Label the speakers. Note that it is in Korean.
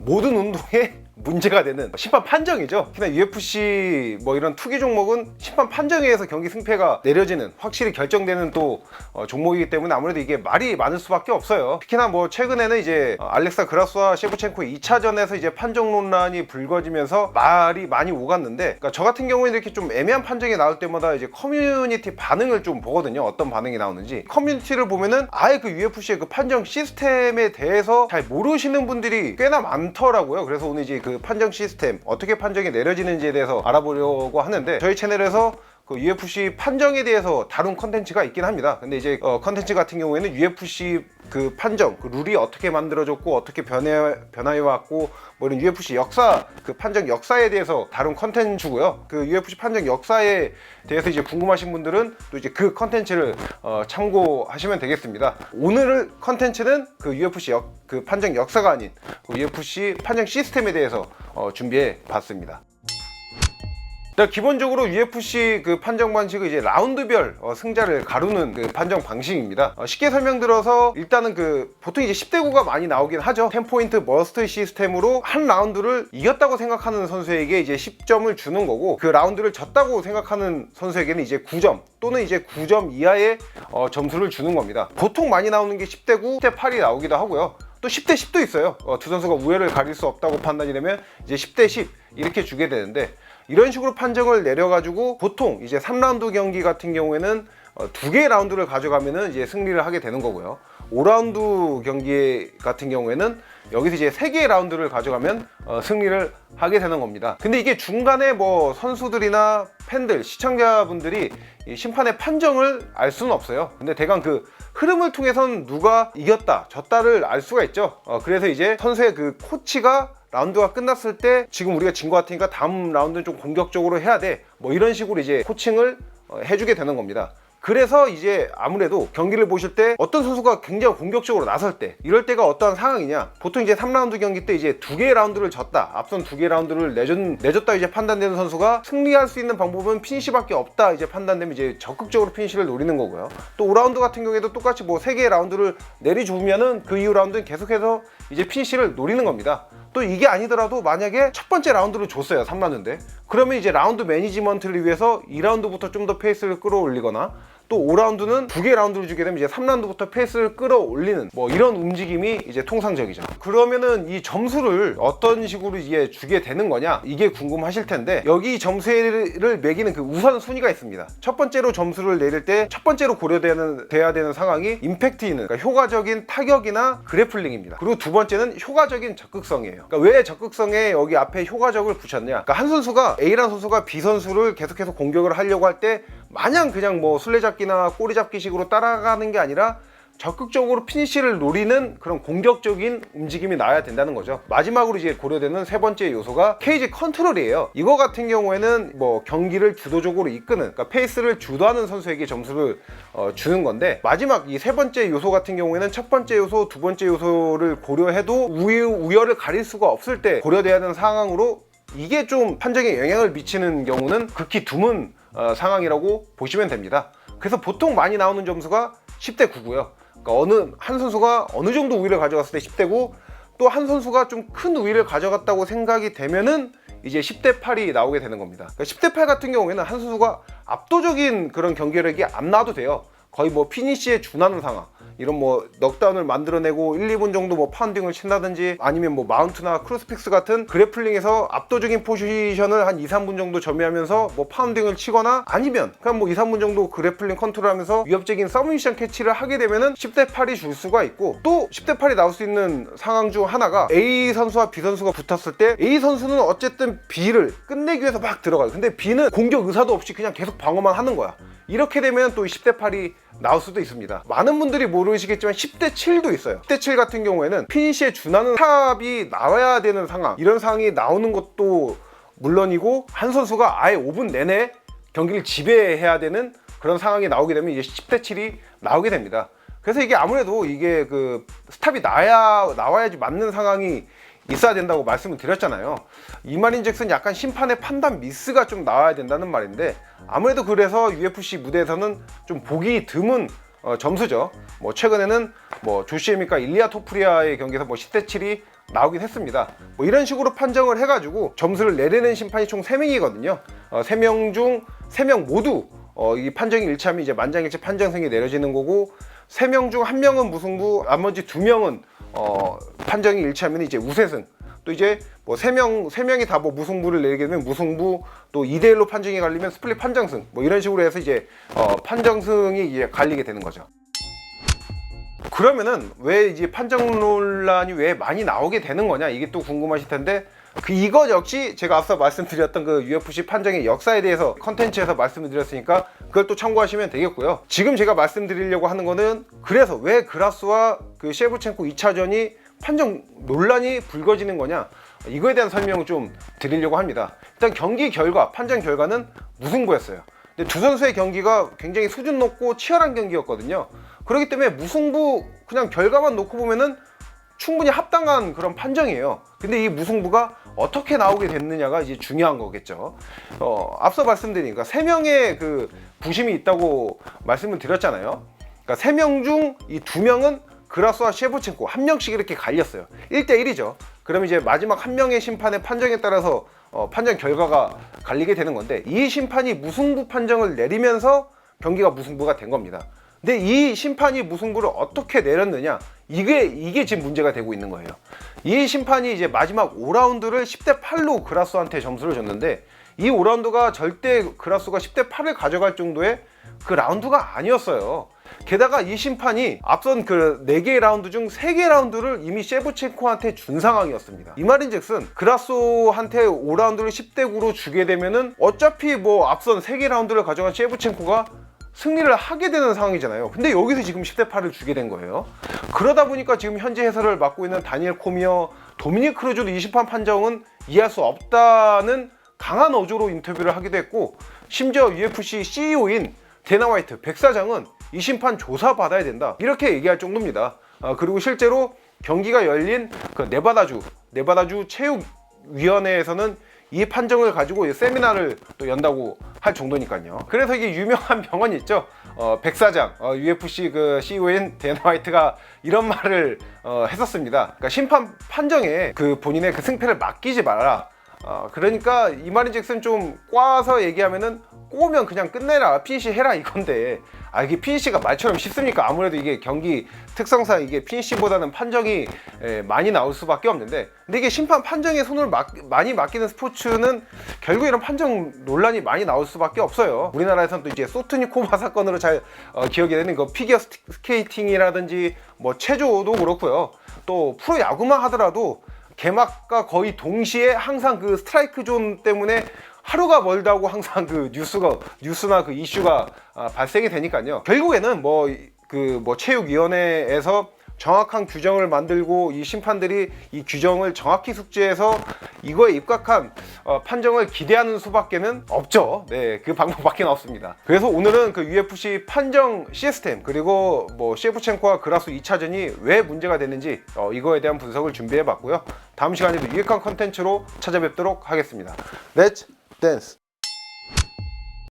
Speaker 1: 모든 운동에 문제가 되는 심판 판정이죠. 특히나 UFC 뭐 이런 투기 종목은 심판 판정에 의해서 경기 승패가 내려지는, 확실히 결정되는 또 종목이기 때문에 아무래도 이게 말이 많을 수밖에 없어요. 특히나 뭐 최근에는 이제 알렉사 그라스와 셰브첸코 2차전에서 이제 판정 논란이 불거지면서 말이 많이 오갔는데, 그러니까 저 같은 경우에는 이렇게 좀 애매한 판정이 나올 때마다 이제 커뮤니티 반응을 좀 보거든요. 어떤 반응이 나오는지. 커뮤니티를 보면은 아예 그 UFC의 그 판정 시스템에 대해서 잘 모르시는 분들이 꽤나 많더라고요. 그래서 오늘 이제 그 판정 시스템, 어떻게 판정이 내려지는지에 대해서 알아보려고 하는데, 저희 채널에서 그 UFC 판정에 대해서 다룬 컨텐츠가 있긴 합니다. 근데 이제 컨텐츠 같은 경우에는 UFC 그 판정, 그 룰이 어떻게 만들어졌고 어떻게 변화해 왔고 뭐 이런 UFC 역사, 그 판정 역사에 대해서 다룬 컨텐츠고요. 그 UFC 판정 역사에 대해서 이제 궁금하신 분들은 또 이제 그 컨텐츠를 참고하시면 되겠습니다. 오늘 컨텐츠는 그 UFC 그 판정 역사가 아닌 그 UFC 판정 시스템에 대해서 준비해 봤습니다. 기본적으로 UFC 그 판정 방식은 이제 라운드별 승자를 가르는 그 판정 방식입니다. 쉽게 설명드려서 일단은 그 보통 이제 10대 9가 많이 나오긴 하죠. 10포인트 머스트 시스템으로 한 라운드를 이겼다고 생각하는 선수에게 이제 10점을 주는 거고, 그 라운드를 졌다고 생각하는 선수에게는 이제 9점 또는 이제 9점 이하의 점수를 주는 겁니다. 보통 많이 나오는 게 10대 9, 10대 8이 나오기도 하고요. 또 10대 10도 있어요. 두 선수가 우열을 가릴 수 없다고 판단이 되면 이제 10대 10 이렇게 주게 되는데, 이런 식으로 판정을 내려가지고 보통 이제 3라운드 경기 같은 경우에는 2개의 라운드를 가져가면은 이제 승리를 하게 되는 거고요. 5라운드 경기 같은 경우에는 여기서 이제 3개의 라운드를 가져가면 승리를 하게 되는 겁니다. 근데 이게 중간에 뭐 선수들이나 팬들, 시청자분들이 이 심판의 판정을 알 수는 없어요. 근데 대강 그 흐름을 통해서는 누가 이겼다, 졌다를 알 수가 있죠. 그래서 이제 선수의 그 코치가 라운드가 끝났을 때 지금 우리가 진 것 같으니까 다음 라운드는 좀 공격적으로 해야 돼, 뭐 이런 식으로 이제 코칭을 해주게 되는 겁니다. 그래서 이제 아무래도 경기를 보실 때 어떤 선수가 굉장히 공격적으로 나설 때, 이럴 때가 어떠한 상황이냐, 보통 이제 3라운드 경기 때 이제 2개의 라운드를 졌다, 앞선 2개의 라운드를 내줬다 이제 판단되는 선수가 승리할 수 있는 방법은 피니시밖에 없다 이제 판단되면 이제 적극적으로 피니시를 노리는 거고요. 또 5라운드 같은 경우에도 똑같이 뭐 3개의 라운드를 내리주면은 그 이후 라운드는 계속해서 이제 피니시를 노리는 겁니다. 또 이게 아니더라도 만약에 첫 번째 라운드를 줬어요, 3라운드인데, 그러면 이제 라운드 매니지먼트를 위해서 2라운드부터 좀 더 페이스를 끌어올리거나, 또 5라운드는 2개의 라운드를 주게 되면 이제 3라운드부터 페이스를 끌어올리는 뭐 이런 움직임이 이제 통상적이죠. 그러면은 이 점수를 어떤 식으로 이제 주게 되는 거냐, 이게 궁금하실 텐데, 여기 점수를 매기는 그 우선순위가 있습니다. 첫 번째로 점수를 내릴 때 첫 번째로 돼야 되는 상황이 임팩트 있는, 그러니까 효과적인 타격이나 그래플링입니다. 그리고 두 번째는 효과적인 적극성이에요. 그러니까 왜 적극성에 여기 앞에 효과적을 붙였냐, 그러니까 한 선수가, A라는 선수가 B 선수를 계속해서 공격을 하려고 할 때 마냥 그냥 뭐 술래잡기나 꼬리잡기식으로 따라가는 게 아니라 적극적으로 피니시를 노리는 그런 공격적인 움직임이 나야 된다는 거죠. 마지막으로 이제 고려되는 세 번째 요소가 케이지 컨트롤이에요. 이거 같은 경우에는 뭐 경기를 주도적으로 이끄는, 그러니까 페이스를 주도하는 선수에게 점수를 주는 건데, 마지막 이 세 번째 요소 같은 경우에는 첫 번째 요소, 두 번째 요소를 고려해도 우열을 가릴 수가 없을 때 고려돼야 하는 상황으로, 이게 좀 판정에 영향을 미치는 경우는 극히 드문 상황이라고 보시면 됩니다. 그래서 보통 많이 나오는 점수가 10대 9고요. 그러니까 어느 한 선수가 어느 정도 우위를 가져갔을 때 10대 9, 또 한 선수가 좀 큰 우위를 가져갔다고 생각이 되면은 이제 10대 8이 나오게 되는 겁니다. 그러니까 10대 8 같은 경우에는 한 선수가 압도적인 그런 경기력이 안 나와도 돼요. 거의 뭐 피니시에 준하는 상황, 이런 뭐 넉다운을 만들어내고 1, 2분 정도 뭐 파운딩을 친다든지, 아니면 뭐 마운트나 크로스픽스 같은 그래플링에서 압도적인 포지션을 한 2, 3분 정도 점유하면서 뭐 파운딩을 치거나, 아니면 그냥 뭐 2, 3분 정도 그래플링 컨트롤하면서 위협적인 서브미션 캐치를 하게 되면은 10대 8이 줄 수가 있고, 또 10대 8이 나올 수 있는 상황 중 하나가 A 선수와 B 선수가 붙었을 때 A 선수는 어쨌든 B를 끝내기 위해서 막 들어가요. 근데 B는 공격 의사도 없이 그냥 계속 방어만 하는 거야. 이렇게 되면 또 10대 8이 나올 수도 있습니다. 많은 분들이 모르시겠지만 10대 7도 있어요. 10대 7 같은 경우에는 피니시에 준하는 탑이 나와야 되는 상황, 이런 상황이 나오는 것도 물론이고, 한 선수가 아예 5분 내내 경기를 지배해야 되는 그런 상황이 나오게 되면 이제 10대 7이 나오게 됩니다. 그래서 이게 아무래도 이게 그 스탑이 나와야지 맞는 상황이 있어야 된다고 말씀을 드렸잖아요. 이 말인즉슨 약간 심판의 판단 미스가 좀 나와야 된다는 말인데, 아무래도 그래서 UFC 무대에서는 좀 보기 드문 점수죠. 뭐 최근에는 뭐 조시 에미과 일리아 토프리아의 경기에서 뭐 10대 7이 나오긴 했습니다. 뭐 이런 식으로 판정을 해가지고 점수를 내리는 심판이 총 3명이거든요. 3명 중 3명 모두 이 판정이 일치하면 이제 만장일치 판정승이 내려지는 거고, 3명 중 1명은 무승부, 나머지 2명은 판정이 일치하면 이제 우세승. 또 이제 뭐 3명이 다 뭐 무승부를 내게 되면 무승부, 또 2대1로 판정이 갈리면 스플릿 판정승, 뭐 이런 식으로 해서 이제 판정승이 이제 갈리게 되는 거죠. 그러면은 왜 이제 판정 논란이 왜 많이 나오게 되는 거냐, 이게 또 궁금하실 텐데, 이거 역시 제가 앞서 말씀드렸던 그 UFC 판정의 역사에 대해서 컨텐츠에서 말씀을 드렸으니까 그걸 또 참고하시면 되겠고요. 지금 제가 말씀드리려고 하는 거는, 그래서 왜 그라스와 그 셰브첸코 2차전이 판정 논란이 불거지는 거냐, 이거에 대한 설명을 좀 드리려고 합니다. 일단 경기 결과, 판정 결과는 무승부였어요. 근데 두 선수의 경기가 굉장히 수준 높고 치열한 경기였거든요. 그렇기 때문에 무승부, 그냥 결과만 놓고 보면은 충분히 합당한 그런 판정이에요. 근데 이 무승부가 어떻게 나오게 됐느냐가 이제 중요한 거겠죠. 앞서 말씀드리니까 3명의 그 부심이 있다고 말씀을 드렸잖아요. 그러니까 3명 중 이 2명은 그라스와 셰브첸코 1명씩 이렇게 갈렸어요. 1대1이죠. 그럼 이제 마지막 1명의 심판의 판정에 따라서 판정 결과가 갈리게 되는 건데, 이 심판이 무승부 판정을 내리면서 경기가 무승부가 된 겁니다. 근데 이 심판이 무승부를 어떻게 내렸느냐, 이게 지금 문제가 되고 있는 거예요. 이 심판이 이제 마지막 5라운드를 10대8로 그라스한테 점수를 줬는데, 이 5라운드가 절대 그라스가 10대8을 가져갈 정도의 그 라운드가 아니었어요. 게다가 이 심판이 앞선 그 4개의 라운드 중 3개의 라운드를 이미 셰브첸코한테 준 상황이었습니다. 이 말인즉슨 그라소한테 5라운드를 10대9로 주게 되면은 어차피 뭐 앞선 3개 라운드를 가져간 셰브첸코가 승리를 하게 되는 상황이잖아요. 근데 여기서 지금 10대8을 주게 된 거예요. 그러다 보니까 지금 현재 해설을 맡고 있는 다니엘 코미어, 도미닉 크루즈도 이 심판 판정은 이해할 수 없다는 강한 어조로 인터뷰를 하기도 했고, 심지어 UFC CEO인 데나 화이트 백사장은 이 심판 조사받아야 된다, 이렇게 얘기할 정도입니다. 그리고 실제로 경기가 열린 그 네바다주 체육위원회에서는 이 판정을 가지고 세미나를 또 연다고 할 정도니까요. 그래서 이게 유명한 명언이 있죠. 백사장, UFC 그 CEO인 데나 화이트가 이런 말을 했었습니다. 그러니까 심판 판정에 그 본인의 그 승패를 맡기지 말아라. 그러니까 이 말인즉슨 좀 꽈서 얘기하면은, 꼬우면 그냥 끝내라, 피니시 해라, 이건데, 이게 피니시가 말처럼 쉽습니까? 아무래도 이게 경기 특성상 이게 피니시보다는 판정이 많이 나올 수밖에 없는데, 근데 이게 심판 판정에 손을 많이 맡기는 스포츠는 결국 이런 판정 논란이 많이 나올 수밖에 없어요. 우리나라에서는 또 이제 소트니코바 사건으로 잘 기억이 되는 그 피겨 스케이팅이라든지 뭐 체조도 그렇고요. 또 프로 야구만 하더라도 개막과 거의 동시에 항상 그 스트라이크 존 때문에 하루가 멀다고 항상 그 뉴스나 그 이슈가 발생이 되니까요. 결국에는 뭐 체육위원회에서 정확한 규정을 만들고, 이 심판들이 이 규정을 정확히 숙지해서 이거에 입각한 판정을 기대하는 수밖에는 없죠. 네, 그 방법밖에 없습니다. 그래서 오늘은 그 UFC 판정 시스템, 그리고 뭐 셰브첸코와 그라스 2차전이 왜 문제가 되는지 이거에 대한 분석을 준비해 봤고요. 다음 시간에도 유익한 컨텐츠로 찾아뵙도록 하겠습니다. 렛츠 댄스!